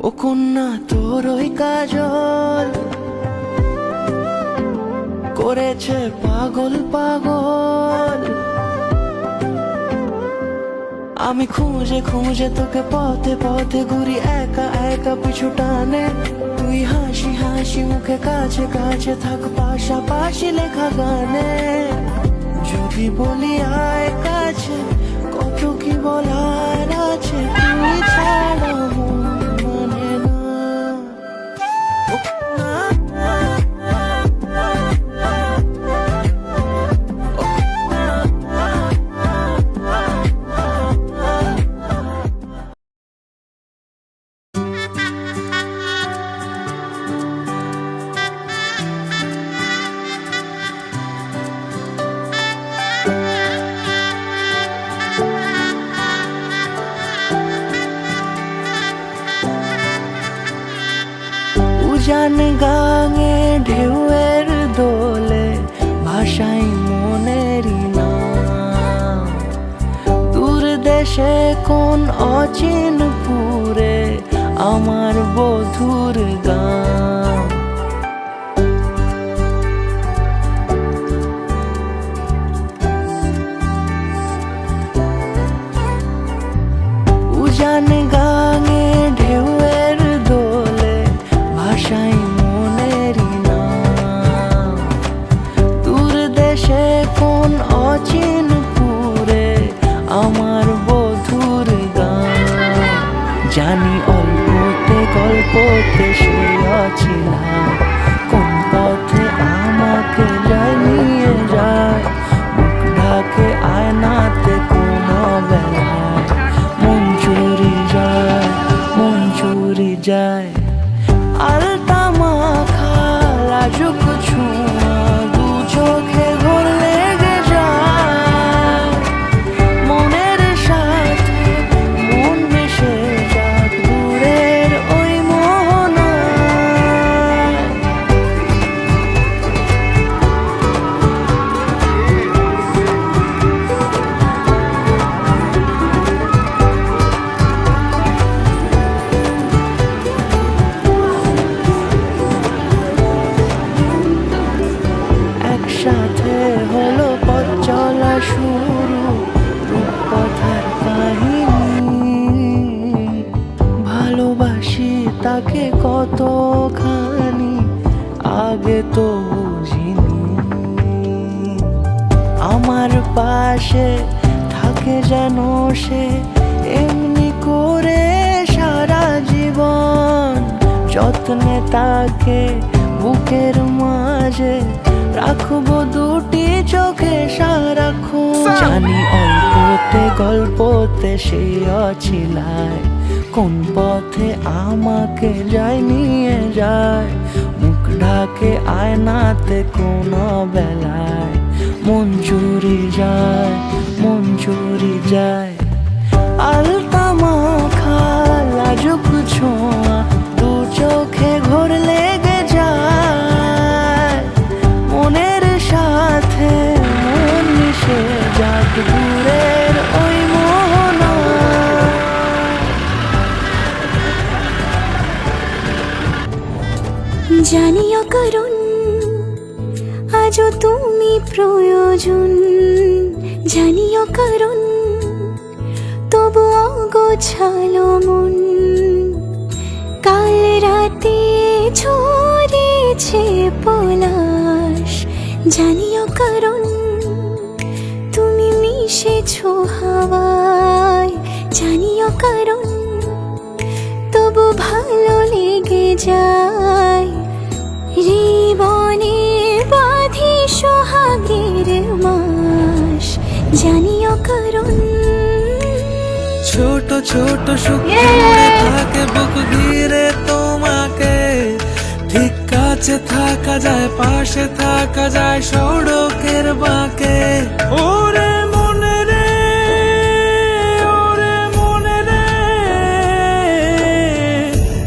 ও কন্যা তোর ওই কাজল করেছে পাগল পাগল। আমি খুঁজে খুঁজে তোকে পথে পথে ঘুরি একা একা পিছু টানে। তুই হাসি হাসি মুখে কাছে কাছে থাক পাশাপাশি লেখা গানে। যদি বলি আয় কাছে কত কি বলার আছে, তুই ছাড়া মন মানে না। উজান গাঙে ঢেউয়ের দোলে ভাষাই মনেরই নাম। দূর দেশে কোন অচিনপুরে আমার বধুর গান। উজান গাঙে ঢেউয়ের দোলে ভাষাই মনেরই নাম। দূর দেশে কোন অচিনপুরে আমার বধুর গান। জানি অল্পতে গল্পতে সে অচিনা কোন পথে আমাকে যায় নিয়ে যায়। মুখ ঢাকে আয়নাতে কোনো বেলায় মন চুরি যায়, মন চুরি যায়। আলতা মাখা লাজুক ছোঁয়া দু চোখে ঘোর লেগে যায়। মনের সাথে মন মিশে যাক দূরের ওই মোহনায়। একসাথে হলো পথ চলা শুরু, রূপকথার কাহিনী। ভালোবাসি তাকে কতখানি আগে তো বুঝিনি। আমার পাশে থাকে যেন সে এমনি করে সারা জীবন। যত্নে তাকে বুকের মাঝে রাখবো দুটি চোখে সারাক্ষণ। জানি অল্পতে গল্পতে সে অছিলায় কোন পথে আমাকে যায় নিয়ে যায়। মুখ ঢাকে আয়নাতে কোনো বেলায় মন চুরি যায়, মন চুরি যায়। আলতা মাখা লাজুক ছোঁয়া দু চোখে ঘোর লেগে যায়। মনের সাথে মন মিশে যাক দূরের ওই মোহনায়। জানিও কারণ আজও তুমি প্রয়োজন। জানিও কারণ তবু অগোছালো মন। কাল রাতে ছড়িয়েছে পলাশ। জানিও কারণ তুমি মিশেছো হাওয়ায়। জানিও কারণ তবু ভালো লেগে যায়। জীবনে বাঁধি সোহাগের মাস। জানিও কারণ ছোট ছোট সুখ জুড়ে থাকে বুক ঘিরে তোমাকে। ঠিক কাছে থাকা যায়, পাশে থাকা যায় সড়কের বাঁকে। ওরে মনে রে, ওরে মনে রে,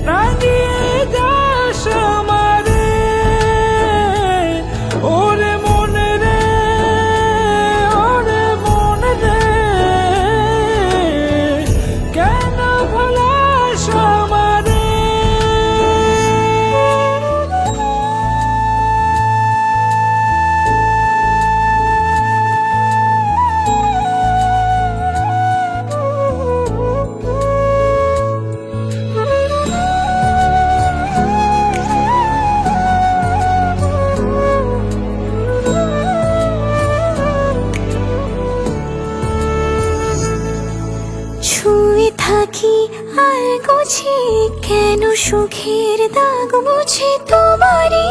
রাঙিয়ে যাস আমারে। ওরে মনে রে, ওরে মনে রে, কেন ভোলাস আমারে। যেন সুখের দাগ মুছে তোমারই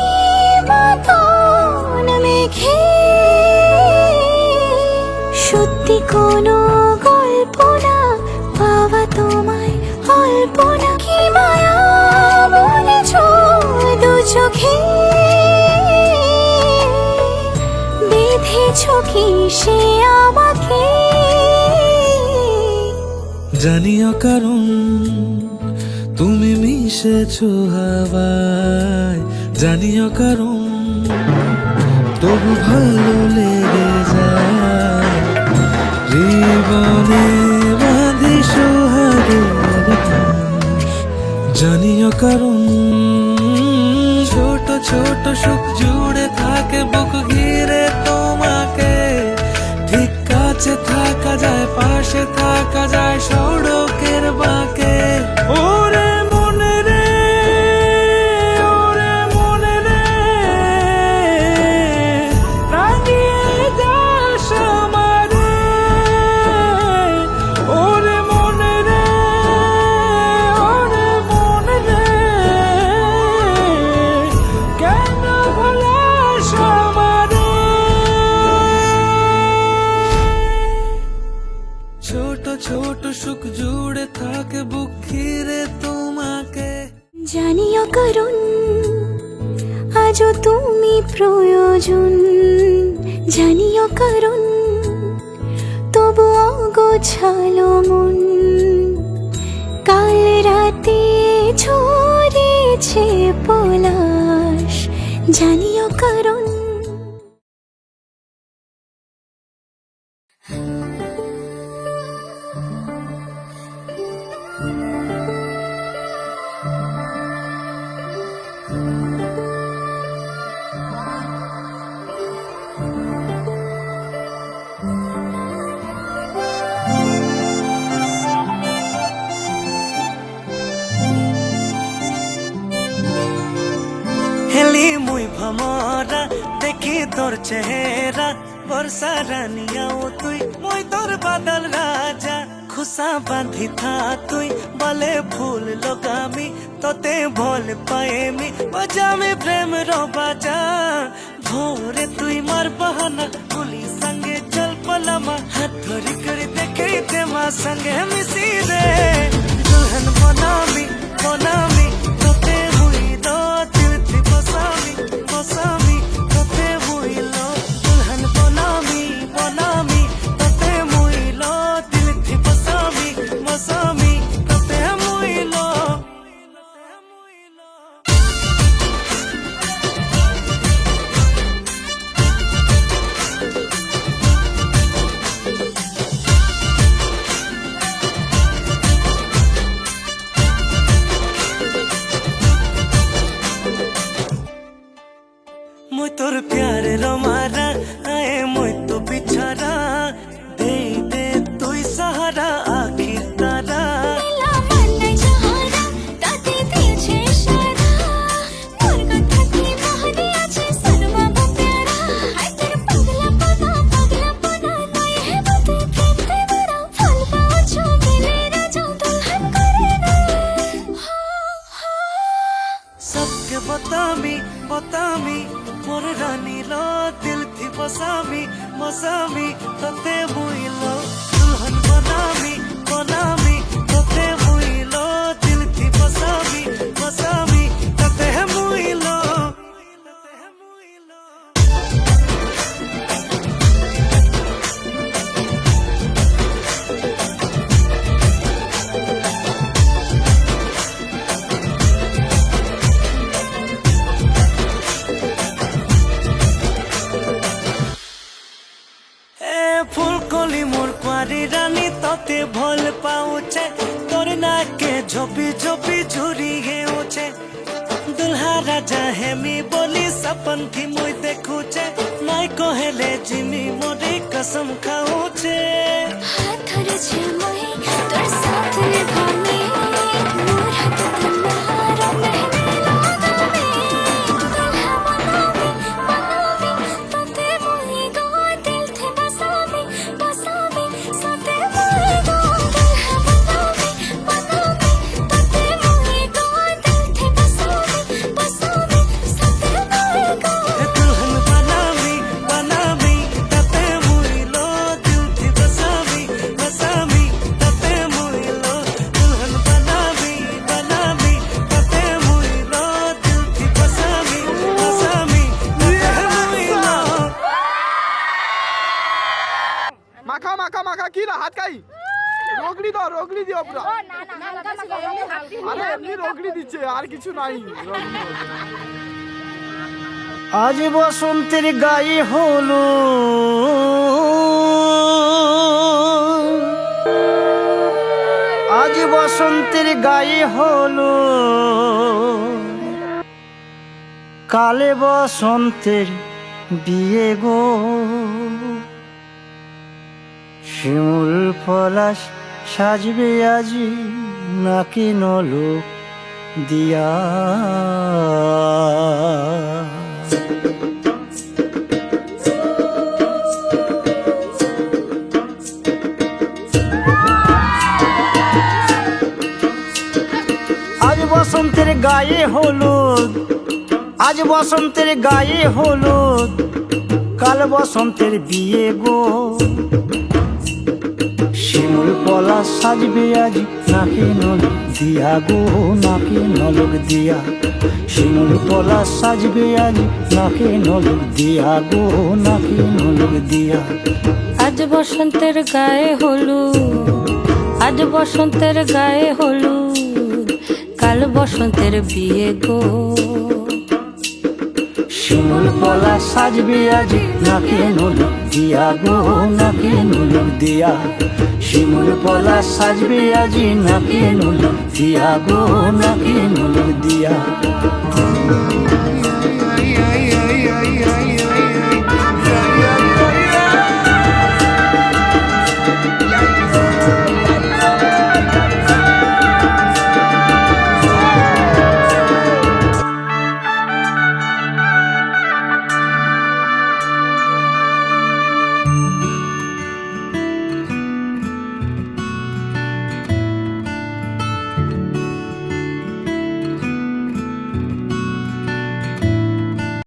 মতন মেঘে। সত্যি কোনো গল্প না, পাওয়া তোমায় অল্প না। কি মায়া বলেছ দু চোখে, বেঁধেছ কি সে আমাকে। জানিও কারণ তুমি মিশেছো হাওয়ায়, জানিও কারণ তবু ভালো লেগে যায়। জীবনে বাঁধি সোহাগের বাঁশ, জানিও কারণ ছোট ছোট সুখ জুড়ে থাকে বুক ঘিরে তোমাকে। ঠিক কাছে থাকা যায়, পাশে থাকা যায় সড়কের বাঁকে। ওরে মনে রে, ওরে মনে রে, রাঙিয়ে যাস আমারে। ওরে মনে রে, ওরে মনে রে, কেন ভোলাস আমারে। ছোট ছোট সুখ জুড়ে থাকে বুক ঘিরে তোমাকে। জানিও কারণ আজও তুমি প্রয়োজন, জানিও কারণ তবু অগোছালো মন। কাল রাতে ছড়িয়েছে পলাশ, জানিও কারণ। হেলি মুই ভমরা দেখি তোর চেহারা, বর্ষা রানিয়াও তুই মুই তোর বাদল রাজা। খুশা বাঁধি থা তুই বলে ফুল লোকামি, তোতে ভোল পায়েমি বজামি প্রেম रो বাজা। ভোরে তুই মার বাহানা গুলি সঙ্গে চল পলামা, হাত ধরি করে দেখে তেমা সঙ্গে মিশি রে। দুলহন বনামি বনামি তোতে হুইলো দিল থি বসামি বসামি তোতে হুইলো। দুলহন বনামি বনামি তোতে হুইলো দিল থি বসামি বসামি তোতে হুইলো। मुझ तोर प्यार रोमारा आए मुझ तो बिछारा, दे दे तू सहारा आखिर तारा। মেলা মান্নাই যাহারা তাতে দিয়েছে সারা, তোর কথা কি মহরে আছে সর্বম প্যারা। হায় তোর পাগলা নয় হে বাতে প্রেম দেবরা। ফল পাওছো মিলে রাজা দুলহন করে রে। सबके बतामी बतामी मोर रानी लो दिल थी बसामी मसामी तते बुइलो। दुल्हन बनामी बनामी तते बुइलो, दिल थी बसामी बसामी तते बुइलो। ফুলকলি মোর কুয়ারি রানী তোতে ভোল পাউছে, তোর নাকে ঝোপি ঝোপি ঝুরি হেউছে। दुल्हा राजा हेमी बोली सपन थी मुई देखुचे, नाई कहेले जिमी मोरी कसम खाऊचे। हाथ धरेছে মই তোর সাথ নিভামে, মোর হাত তোমার মেহনে লাগামে। দুলহা বানাবি বানাবি তোতে মই গো দিল থে বসাবি বসাবি সাথে মই গো। দুলহা বানাবি বানাবি তোতে মই গো আর কিছু নাই। আজ বসন্তের গায়ে হলো আজ বসন্তের গায়ে হলো কালে বসন্তের বিয়ে গো শিমুল পলাশ সাজবে আজি নাকি নলোক দিয়া আজ বসন্তের গায়ে হলুদ আজ বসন্তের গায়ে হলুদ কাল বসন্তের বিয়ে গো শিমুল পলাশ সাজবে আজ নাকি নলক দিয়া গো নাকি নলক দিয়া শিমুল পলাশ সাজবে আজ নাকি নলক দিয়া গো নাকি নলক দিয়া আজ বসন্তের গায়ে হলুদ আজ বসন্তের গায়ে হলুদ কাল বসন্তের বিয়ে গো শিমুল পলাশ সাজবে আজ নাকি নলক দিয়া গো নাকি নলক দিয়া শিমুল পলাশ সাজবে আজ নাকি নলক দিয়া গো নাকি